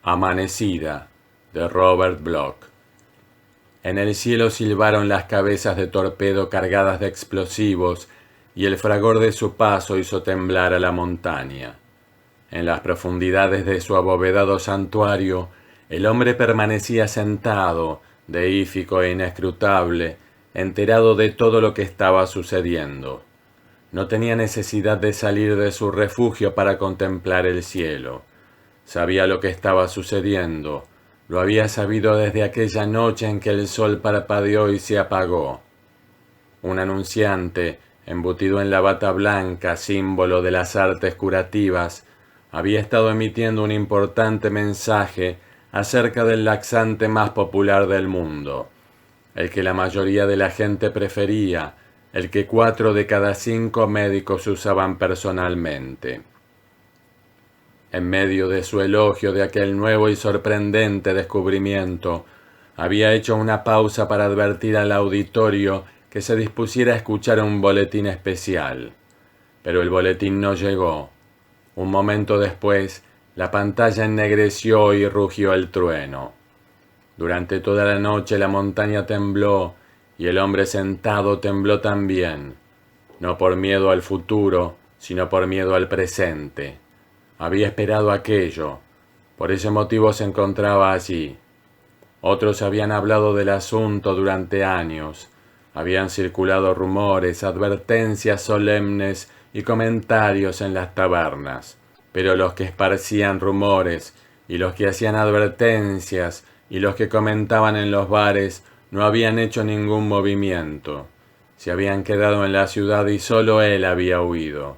Amanecida, de Robert Bloch. En el cielo silbaron las cabezas de torpedo cargadas de explosivos, y el fragor de su paso hizo temblar a la montaña. En las profundidades de su abovedado santuario, el hombre permanecía sentado, deífico e inescrutable, enterado de todo lo que estaba sucediendo. No tenía necesidad de salir de su refugio para contemplar el cielo. Sabía lo que estaba sucediendo. Lo había sabido desde aquella noche en que el sol parpadeó y se apagó. Un anunciante, embutido en la bata blanca, símbolo de las artes curativas, había estado emitiendo un importante mensaje acerca del laxante más popular del mundo, el que la mayoría de la gente prefería, el que 4 de cada 5 médicos usaban personalmente. En medio de su elogio de aquel nuevo y sorprendente descubrimiento, había hecho una pausa para advertir al auditorio que se dispusiera a escuchar un boletín especial. Pero el boletín no llegó. Un momento después, la pantalla ennegreció y rugió el trueno. Durante toda la noche la montaña tembló, y el hombre sentado tembló también, no por miedo al futuro, sino por miedo al presente. Había esperado aquello, por ese motivo se encontraba allí. Otros habían hablado del asunto durante años, habían circulado rumores, advertencias solemnes y comentarios en las tabernas, pero los que esparcían rumores, y los que hacían advertencias, y los que comentaban en los bares, no habían hecho ningún movimiento. Se habían quedado en la ciudad y solo él había huido.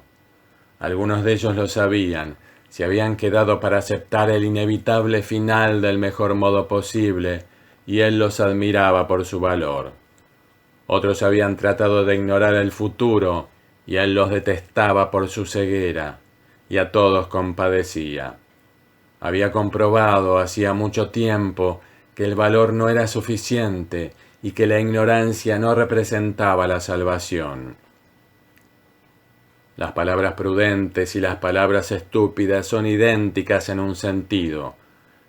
Algunos de ellos lo sabían, se habían quedado para aceptar el inevitable final del mejor modo posible, y él los admiraba por su valor. Otros habían tratado de ignorar el futuro, y él los detestaba por su ceguera, y a todos compadecía. Había comprobado hacía mucho tiempo que el valor no era suficiente y que la ignorancia no representaba la salvación. Las palabras prudentes y las palabras estúpidas son idénticas en un sentido.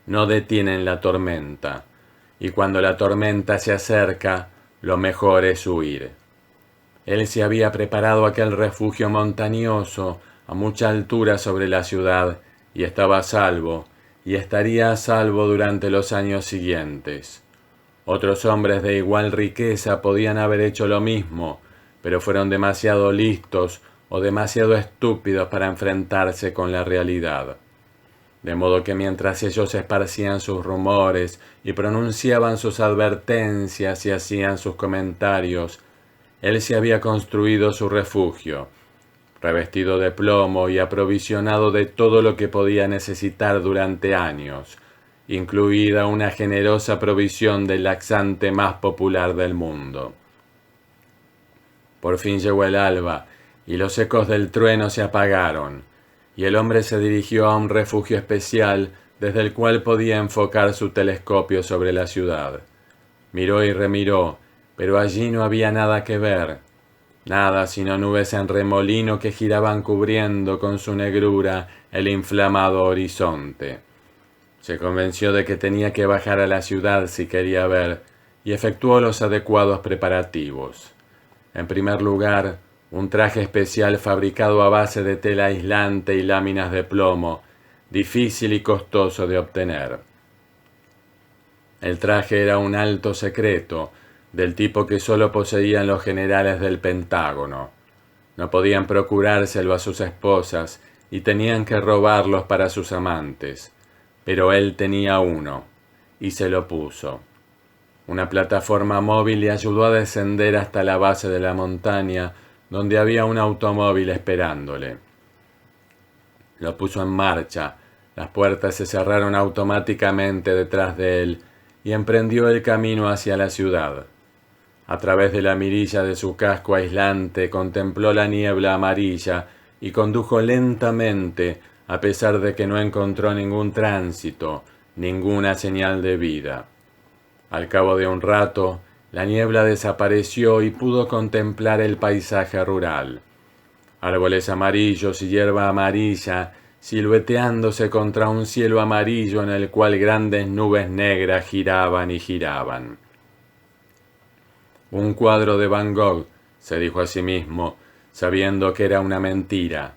No detienen la tormenta, y cuando la tormenta se acerca, lo mejor es huir. Él se había preparado aquel refugio montañoso a mucha altura sobre la ciudad y estaba a salvo, y estaría a salvo durante los años siguientes. Otros hombres de igual riqueza podían haber hecho lo mismo, pero fueron demasiado listos o demasiado estúpidos para enfrentarse con la realidad. De modo que mientras ellos esparcían sus rumores y pronunciaban sus advertencias y hacían sus comentarios, él se había construido su refugio, revestido de plomo y aprovisionado de todo lo que podía necesitar durante años, incluida una generosa provisión del laxante más popular del mundo. Por fin llegó el alba, y los ecos del trueno se apagaron, y el hombre se dirigió a un refugio especial desde el cual podía enfocar su telescopio sobre la ciudad. Miró y remiró, pero allí no había nada que ver, nada sino nubes en remolino que giraban cubriendo con su negrura el inflamado horizonte. Se convenció de que tenía que bajar a la ciudad si quería ver, y efectuó los adecuados preparativos. En primer lugar, un traje especial fabricado a base de tela aislante y láminas de plomo, difícil y costoso de obtener. El traje era un alto secreto, del tipo que solo poseían los generales del Pentágono. No podían procurárselo a sus esposas y tenían que robarlos para sus amantes, pero él tenía uno, y se lo puso. Una plataforma móvil le ayudó a descender hasta la base de la montaña, donde había un automóvil esperándole. Lo puso en marcha, las puertas se cerraron automáticamente detrás de él y emprendió el camino hacia la ciudad. A través de la mirilla de su casco aislante contempló la niebla amarilla y condujo lentamente, a pesar de que no encontró ningún tránsito, ninguna señal de vida. Al cabo de un rato, la niebla desapareció y pudo contemplar el paisaje rural. Árboles amarillos y hierba amarilla silueteándose contra un cielo amarillo en el cual grandes nubes negras giraban y giraban. Un cuadro de Van Gogh, se dijo a sí mismo, sabiendo que era una mentira,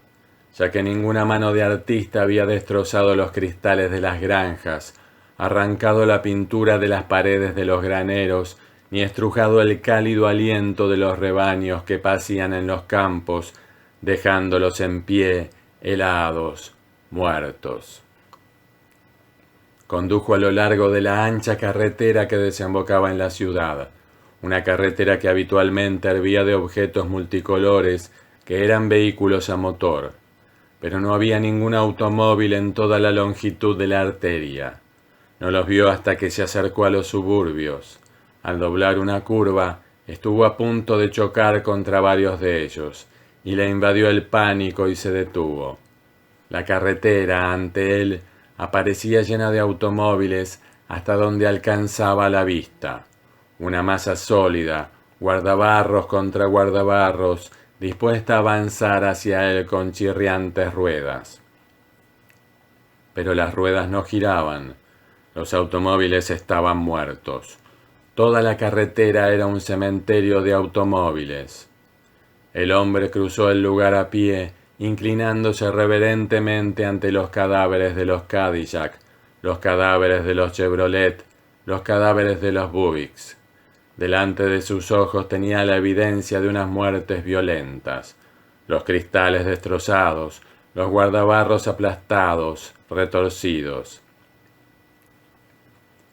ya que ninguna mano de artista había destrozado los cristales de las granjas, arrancado la pintura de las paredes de los graneros, ni estrujado el cálido aliento de los rebaños que pacían en los campos, dejándolos en pie, helados, muertos. Condujo a lo largo de la ancha carretera que desembocaba en la ciudad, una carretera que habitualmente hervía de objetos multicolores que eran vehículos a motor, pero no había ningún automóvil en toda la longitud de la arteria. No los vio hasta que se acercó a los suburbios. Al doblar una curva, estuvo a punto de chocar contra varios de ellos, y le invadió el pánico y se detuvo. La carretera, ante él, aparecía llena de automóviles hasta donde alcanzaba la vista. Una masa sólida, guardabarros contra guardabarros, dispuesta a avanzar hacia él con chirriantes ruedas. Pero las ruedas no giraban. Los automóviles estaban muertos. Toda la carretera era un cementerio de automóviles. El hombre cruzó el lugar a pie, inclinándose reverentemente ante los cadáveres de los Cadillac, los cadáveres de los Chevrolet, los cadáveres de los Buicks. Delante de sus ojos tenía la evidencia de unas muertes violentas, los cristales destrozados, los guardabarros aplastados, retorcidos.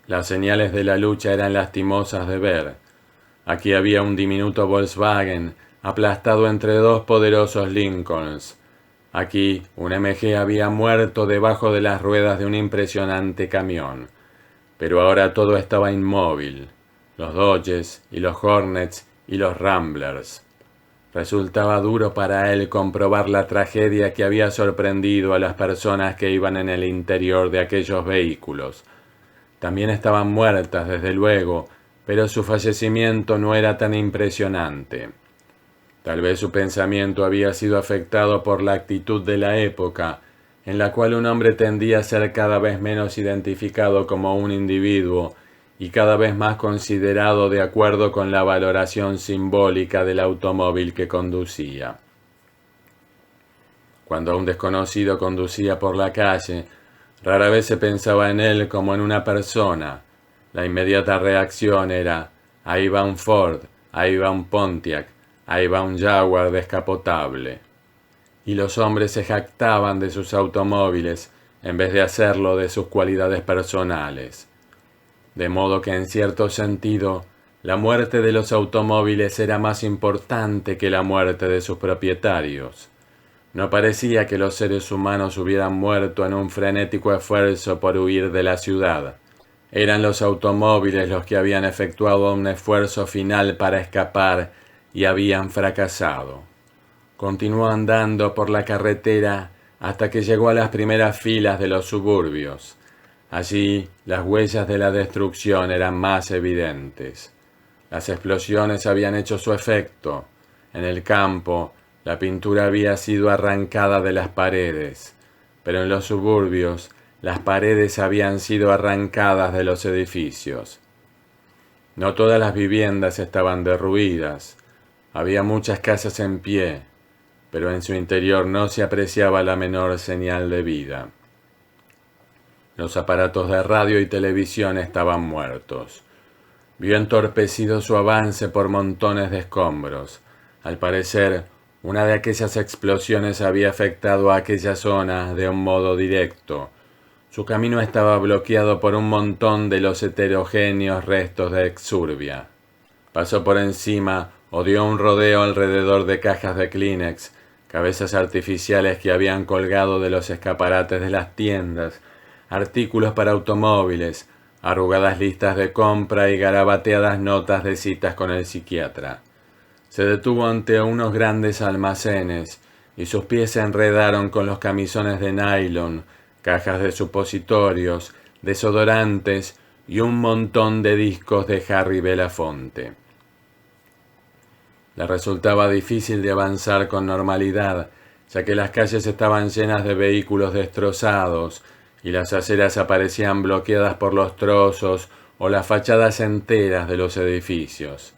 Las señales de la lucha eran lastimosas de ver. Aquí había un diminuto Volkswagen aplastado entre dos poderosos Lincolns. Aquí un MG había muerto debajo de las ruedas de un impresionante camión. Pero ahora todo estaba inmóvil. Los Dodges y los Hornets y los Ramblers. Resultaba duro para él comprobar la tragedia que había sorprendido a las personas que iban en el interior de aquellos vehículos. También estaban muertas, desde luego, pero su fallecimiento no era tan impresionante. Tal vez su pensamiento había sido afectado por la actitud de la época, en la cual un hombre tendía a ser cada vez menos identificado como un individuo y cada vez más considerado de acuerdo con la valoración simbólica del automóvil que conducía. Cuando un desconocido conducía por la calle, rara vez se pensaba en él como en una persona. La inmediata reacción era: ahí va un Ford, ahí va un Pontiac, ahí va un Jaguar descapotable. Y los hombres se jactaban de sus automóviles en vez de hacerlo de sus cualidades personales. De modo que, en cierto sentido, la muerte de los automóviles era más importante que la muerte de sus propietarios. No parecía que los seres humanos hubieran muerto en un frenético esfuerzo por huir de la ciudad. Eran los automóviles los que habían efectuado un esfuerzo final para escapar y habían fracasado. Continuó andando por la carretera hasta que llegó a las primeras filas de los suburbios. Allí las huellas de la destrucción eran más evidentes. Las explosiones habían hecho su efecto. En el campo, la pintura había sido arrancada de las paredes, pero en los suburbios, las paredes habían sido arrancadas de los edificios. No todas las viviendas estaban derruidas. Había muchas casas en pie, pero en su interior no se apreciaba la menor señal de vida. Los aparatos de radio y televisión estaban muertos. Vio entorpecido su avance por montones de escombros. Al parecer, una de aquellas explosiones había afectado a aquella zona de un modo directo. Su camino estaba bloqueado por un montón de los heterogéneos restos de exurbia. Pasó por encima o dio un rodeo alrededor de cajas de Kleenex, cabezas artificiales que habían colgado de los escaparates de las tiendas, artículos para automóviles, arrugadas listas de compra y garabateadas notas de citas con el psiquiatra. Se detuvo ante unos grandes almacenes y sus pies se enredaron con los camisones de nylon, cajas de supositorios, desodorantes y un montón de discos de Harry Belafonte. Le resultaba difícil de avanzar con normalidad, ya que las calles estaban llenas de vehículos destrozados y las aceras aparecían bloqueadas por los trozos o las fachadas enteras de los edificios.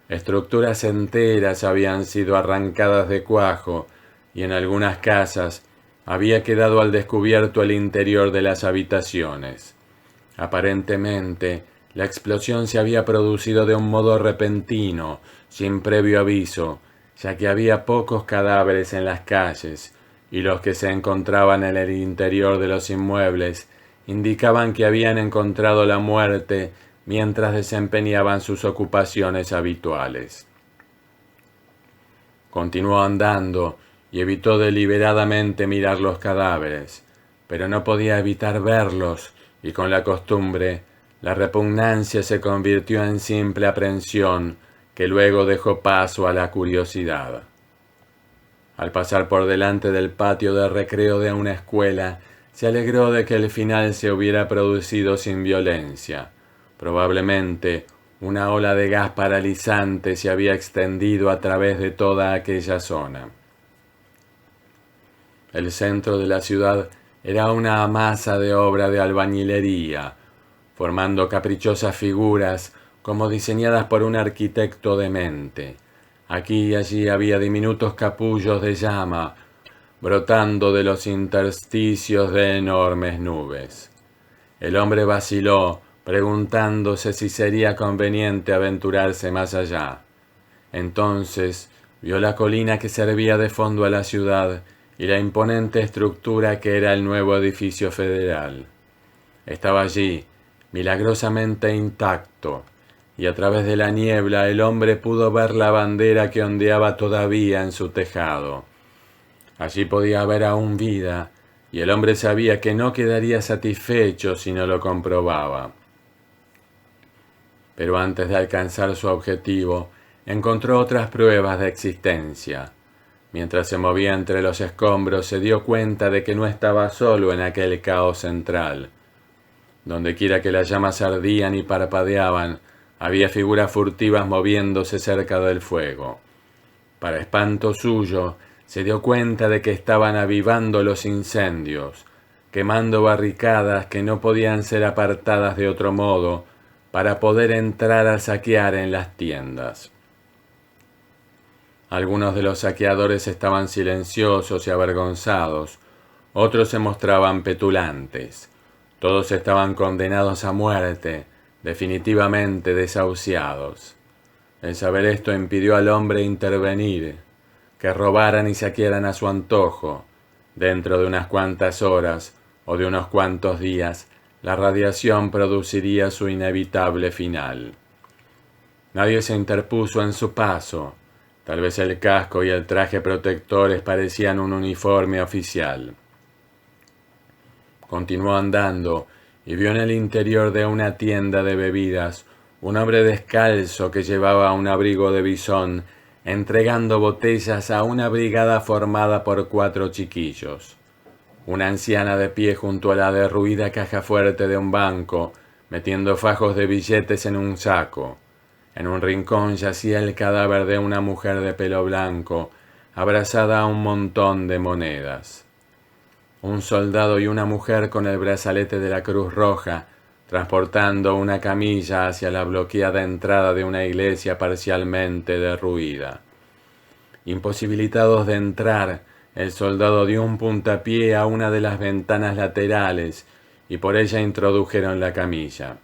Estructuras enteras habían sido arrancadas de cuajo y en algunas casas había quedado al descubierto el interior de las habitaciones. Aparentemente, la explosión se había producido de un modo repentino, sin previo aviso, ya que había pocos cadáveres en las calles, y los que se encontraban en el interior de los inmuebles indicaban que habían encontrado la muerte mientras desempeñaban sus ocupaciones habituales. Continuó andando y evitó deliberadamente mirar los cadáveres, pero no podía evitar verlos, y con la costumbre, la repugnancia se convirtió en simple aprensión, que luego dejó paso a la curiosidad. Al pasar por delante del patio de recreo de una escuela, se alegró de que el final se hubiera producido sin violencia. Probablemente una ola de gas paralizante se había extendido a través de toda aquella zona. El centro de la ciudad era una masa de obra de albañilería, formando caprichosas figuras como diseñadas por un arquitecto demente. Aquí y allí había diminutos capullos de llama, brotando de los intersticios de enormes nubes. El hombre vaciló, preguntándose si sería conveniente aventurarse más allá. Entonces vio la colina que servía de fondo a la ciudad y la imponente estructura que era el nuevo edificio federal. Estaba allí, milagrosamente intacto, y a través de la niebla el hombre pudo ver la bandera que ondeaba todavía en su tejado. Allí podía haber aún vida, y el hombre sabía que no quedaría satisfecho si no lo comprobaba. Pero antes de alcanzar su objetivo, encontró otras pruebas de existencia. Mientras se movía entre los escombros, se dio cuenta de que no estaba solo en aquel caos central. Dondequiera que las llamas ardían y parpadeaban, había figuras furtivas moviéndose cerca del fuego. Para espanto suyo, se dio cuenta de que estaban avivando los incendios, quemando barricadas que no podían ser apartadas de otro modo para poder entrar a saquear en las tiendas. Algunos de los saqueadores estaban silenciosos y avergonzados, otros se mostraban petulantes. Todos estaban condenados a muerte, definitivamente desahuciados. El saber esto impidió al hombre intervenir, que robaran y saquearan a su antojo. Dentro de unas cuantas horas o de unos cuantos días, la radiación produciría su inevitable final. Nadie se interpuso en su paso. Tal vez el casco y el traje protectores parecían un uniforme oficial. Continuó andando y vio en el interior de una tienda de bebidas un hombre descalzo que llevaba un abrigo de bisón, entregando botellas a una brigada formada por 4 chiquillos. Una anciana de pie junto a la derruida caja fuerte de un banco, metiendo fajos de billetes en un saco. En un rincón yacía el cadáver de una mujer de pelo blanco, abrazada a un montón de monedas. Un soldado y una mujer con el brazalete de la Cruz Roja, transportando una camilla hacia la bloqueada entrada de una iglesia parcialmente derruida. Imposibilitados de entrar, el soldado dio un puntapié a una de las ventanas laterales y por ella introdujeron la camilla.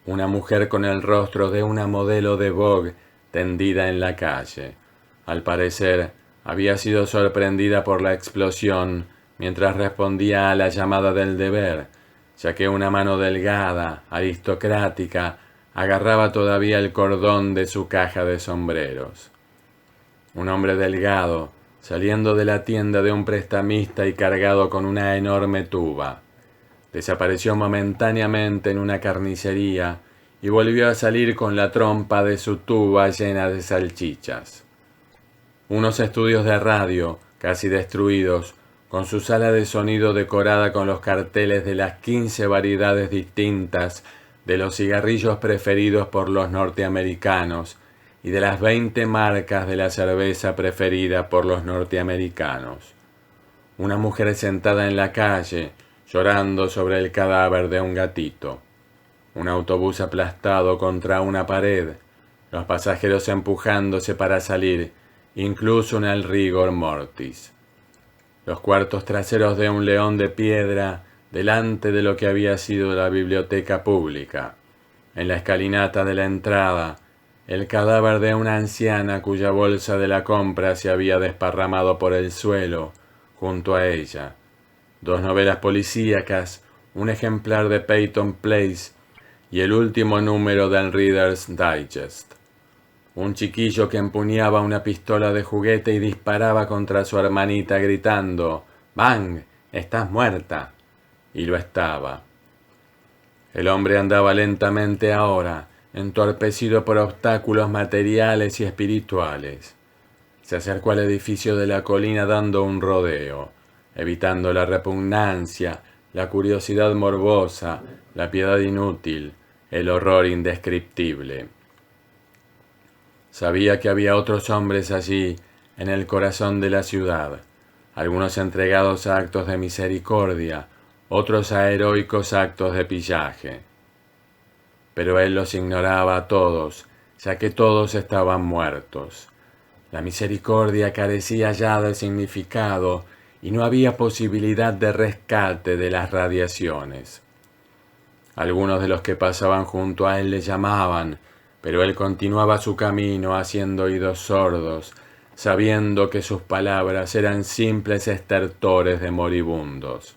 Una mujer con el rostro de una modelo de Vogue tendida en la calle. Al parecer, había sido sorprendida por la explosión mientras respondía a la llamada del deber, ya que una mano delgada, aristocrática, agarraba todavía el cordón de su caja de sombreros. Un hombre delgado, saliendo de la tienda de un prestamista y cargado con una enorme tuba. Desapareció momentáneamente en una carnicería y volvió a salir con la trompa de su tuba llena de salchichas. Unos estudios de radio, casi destruidos, con su sala de sonido decorada con los carteles de las 15 variedades distintas de los cigarrillos preferidos por los norteamericanos, y de las 20 marcas de la cerveza preferida por los norteamericanos. Una mujer sentada en la calle, llorando sobre el cadáver de un gatito. Un autobús aplastado contra una pared, los pasajeros empujándose para salir, incluso en el rigor mortis. Los cuartos traseros de un león de piedra delante de lo que había sido la biblioteca pública. En la escalinata de la entrada, el cadáver de una anciana cuya bolsa de la compra se había desparramado por el suelo, junto a ella. 2 novelas policíacas, un ejemplar de Peyton Place y el último número del Reader's Digest. Un chiquillo que empuñaba una pistola de juguete y disparaba contra su hermanita gritando «¡Bang! ¡Estás muerta!». Y lo estaba. El hombre andaba lentamente ahora, entorpecido por obstáculos materiales y espirituales. Se acercó al edificio de la colina dando un rodeo, evitando la repugnancia, la curiosidad morbosa, la piedad inútil, el horror indescriptible. Sabía que había otros hombres allí, en el corazón de la ciudad, algunos entregados a actos de misericordia, otros a heroicos actos de pillaje. Pero él los ignoraba a todos, ya que todos estaban muertos. La misericordia carecía ya de significado y no había posibilidad de rescate de las radiaciones. Algunos de los que pasaban junto a él le llamaban, pero él continuaba su camino haciendo oídos sordos, sabiendo que sus palabras eran simples estertores de moribundos.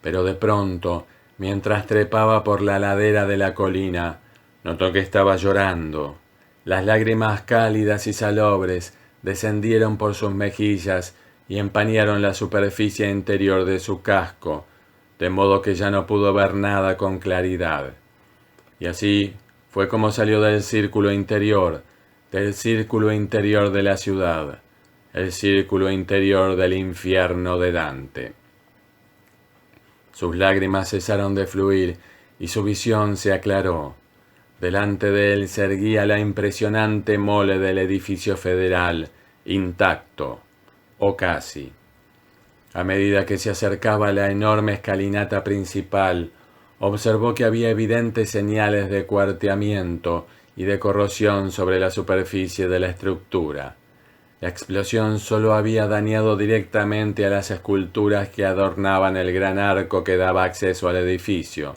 Pero de pronto, mientras trepaba por la ladera de la colina, notó que estaba llorando. Las lágrimas cálidas y salobres descendieron por sus mejillas y empañaron la superficie interior de su casco, de modo que ya no pudo ver nada con claridad. Y así fue como salió del círculo interior de la ciudad, el círculo interior del infierno de Dante. Sus lágrimas cesaron de fluir y su visión se aclaró. Delante de él se erguía la impresionante mole del edificio federal, intacto, o casi. A medida que se acercaba a la enorme escalinata principal, observó que había evidentes señales de cuarteamiento y de corrosión sobre la superficie de la estructura. La explosión solo había dañado directamente a las esculturas que adornaban el gran arco que daba acceso al edificio.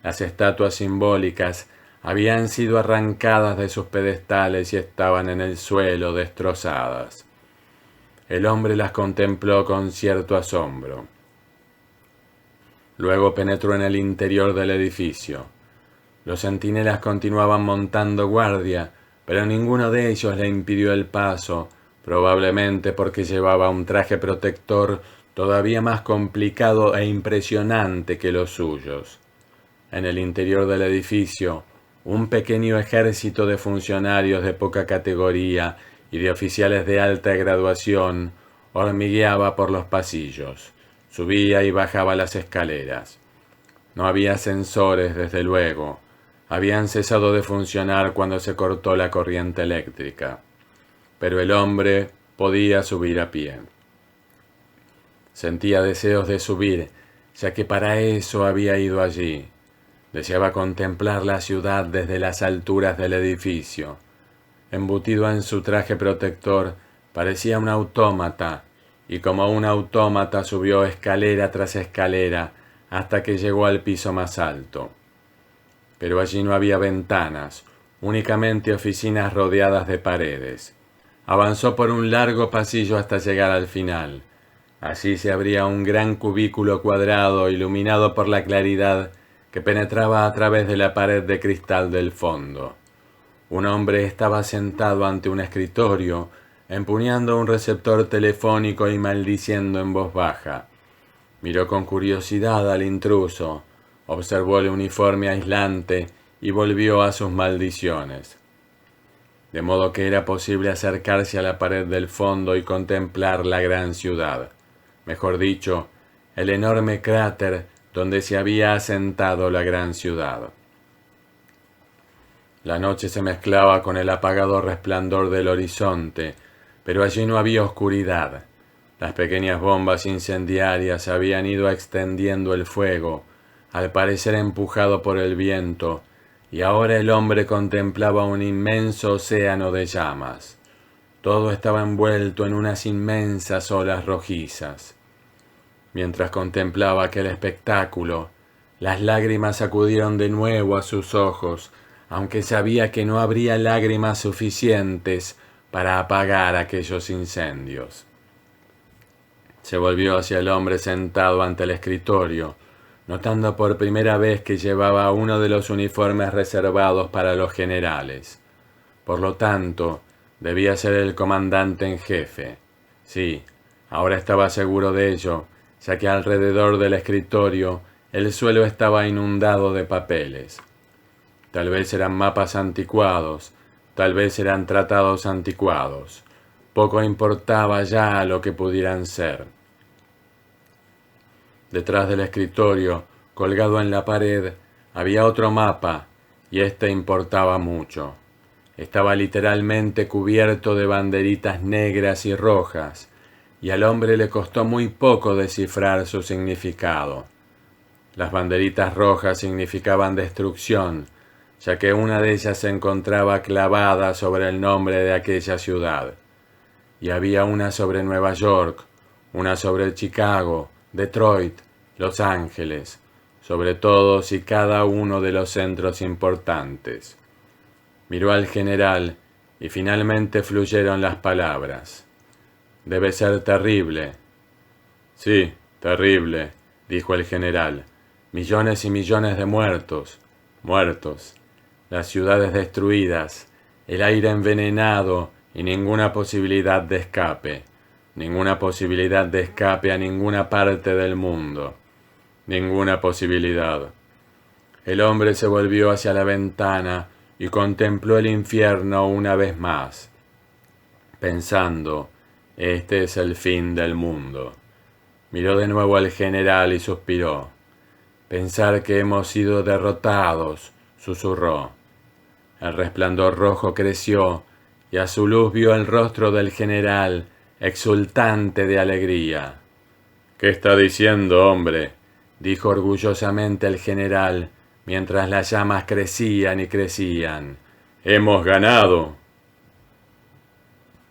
Las estatuas simbólicas habían sido arrancadas de sus pedestales y estaban en el suelo destrozadas. El hombre las contempló con cierto asombro. Luego penetró en el interior del edificio. Los centinelas continuaban montando guardia, pero ninguno de ellos le impidió el paso, probablemente porque llevaba un traje protector todavía más complicado e impresionante que los suyos. En el interior del edificio, un pequeño ejército de funcionarios de poca categoría y de oficiales de alta graduación hormigueaba por los pasillos, subía y bajaba las escaleras. No había ascensores, desde luego. Habían cesado de funcionar cuando se cortó la corriente eléctrica. Pero el hombre podía subir a pie. Sentía deseos de subir, ya que para eso había ido allí. Deseaba contemplar la ciudad desde las alturas del edificio. Embutido en su traje protector, parecía un autómata, y como un autómata subió escalera tras escalera hasta que llegó al piso más alto. Pero allí no había ventanas, únicamente oficinas rodeadas de paredes. Avanzó por un largo pasillo hasta llegar al final. Allí se abría un gran cubículo cuadrado iluminado por la claridad que penetraba a través de la pared de cristal del fondo. Un hombre estaba sentado ante un escritorio, empuñando un receptor telefónico y maldiciendo en voz baja. Miró con curiosidad al intruso, observó el uniforme aislante y volvió a sus maldiciones. De modo que era posible acercarse a la pared del fondo y contemplar la gran ciudad. Mejor dicho, el enorme cráter donde se había asentado la gran ciudad. La noche se mezclaba con el apagado resplandor del horizonte, pero allí no había oscuridad. Las pequeñas bombas incendiarias habían ido extendiendo el fuego, al parecer empujado por el viento, y ahora el hombre contemplaba un inmenso océano de llamas. Todo estaba envuelto en unas inmensas olas rojizas. Mientras contemplaba aquel espectáculo, las lágrimas acudieron de nuevo a sus ojos, aunque sabía que no habría lágrimas suficientes para apagar aquellos incendios. Se volvió hacia el hombre sentado ante el escritorio, notando por primera vez que llevaba uno de los uniformes reservados para los generales. Por lo tanto, debía ser el comandante en jefe. Sí, ahora estaba seguro de ello, ya que alrededor del escritorio el suelo estaba inundado de papeles. Tal vez eran mapas anticuados, tal vez eran tratados anticuados. Poco importaba ya lo que pudieran ser. Detrás del escritorio, colgado en la pared, había otro mapa, y este importaba mucho. Estaba literalmente cubierto de banderitas negras y rojas, y al hombre le costó muy poco descifrar su significado. Las banderitas rojas significaban destrucción, ya que una de ellas se encontraba clavada sobre el nombre de aquella ciudad. Y había una sobre Nueva York, una sobre Chicago, Detroit, Los Ángeles, sobre todos y cada uno de los centros importantes. Miró al general y finalmente fluyeron las palabras. «Debe ser terrible». «Sí, terrible», dijo el general. «Millones y millones de muertos, las ciudades destruidas, el aire envenenado y ninguna posibilidad de escape. Ninguna posibilidad de escape a ninguna parte del mundo. Ninguna posibilidad». El hombre se volvió hacia la ventana y contempló el infierno una vez más, pensando, este es el fin del mundo. Miró de nuevo al general y suspiró. «Pensar que hemos sido derrotados», susurró. El resplandor rojo creció y a su luz vio el rostro del general, exultante de alegría. «¿Qué está diciendo, hombre?», dijo orgullosamente el general, mientras las llamas crecían y crecían. «¡Hemos ganado!»